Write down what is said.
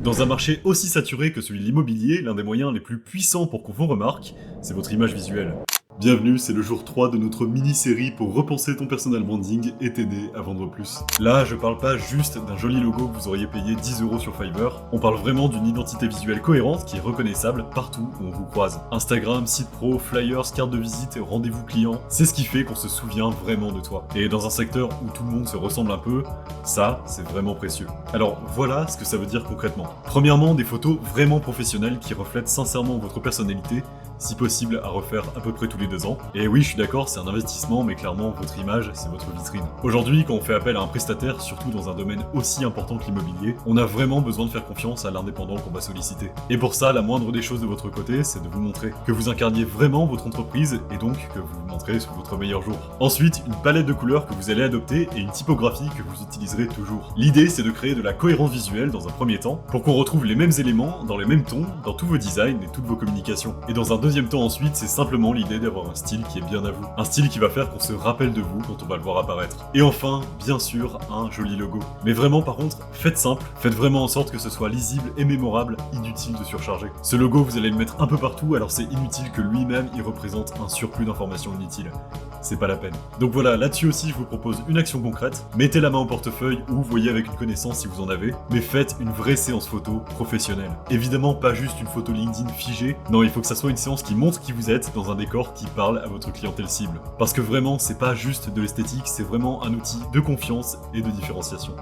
Dans un marché aussi saturé que celui de l'immobilier, l'un des moyens les plus puissants pour qu'on vous remarque, c'est votre image visuelle. Bienvenue, c'est le jour 3 de notre mini-série pour repenser ton personal branding et t'aider à vendre plus. Là, je parle pas juste d'un joli logo que vous auriez payé 10 € sur Fiverr, on parle vraiment d'une identité visuelle cohérente qui est reconnaissable partout où on vous croise. Instagram, site pro, flyers, carte de visite, rendez-vous client, c'est ce qui fait qu'on se souvient vraiment de toi. Et dans un secteur où tout le monde se ressemble un peu, ça, c'est vraiment précieux. Alors voilà ce que ça veut dire concrètement. Premièrement, des photos vraiment professionnelles qui reflètent sincèrement votre personnalité, si possible à refaire à peu près tous les 2 ans. Et oui, je suis d'accord, c'est un investissement, mais clairement, votre image, c'est votre vitrine. Aujourd'hui, quand on fait appel à un prestataire, surtout dans un domaine aussi important que l'immobilier, on a vraiment besoin de faire confiance à l'indépendant qu'on va solliciter. Et pour ça, la moindre des choses de votre côté, c'est de vous montrer, que vous incarniez vraiment votre entreprise, et donc que vous vous montrez sur votre meilleur jour. Ensuite, une palette de couleurs que vous allez adopter, et une typographie que vous utiliserez toujours. L'idée, c'est de créer de la cohérence visuelle dans un premier temps, pour qu'on retrouve les mêmes éléments, dans les mêmes tons, dans tous vos designs et toutes vos communications. Et dans un deuxième temps ensuite, c'est simplement l'idée d'avoir un style qui est bien à vous. Un style qui va faire qu'on se rappelle de vous quand on va le voir apparaître. Et enfin, bien sûr, un joli logo. Mais vraiment par contre, faites simple, faites vraiment en sorte que ce soit lisible et mémorable, inutile de surcharger. Ce logo, vous allez le mettre un peu partout, alors c'est inutile que lui-même il représente un surplus d'informations inutiles. C'est pas la peine. Donc voilà, là-dessus aussi je vous propose une action concrète. Mettez la main au portefeuille ou voyez avec une connaissance si vous en avez, mais faites une vraie séance photo professionnelle. Évidemment pas juste une photo LinkedIn figée, non il faut que ça soit une séance qui montre qui vous êtes dans un décor qui parle à votre clientèle cible. Parce que vraiment c'est pas juste de l'esthétique, c'est vraiment un outil de confiance et de différenciation.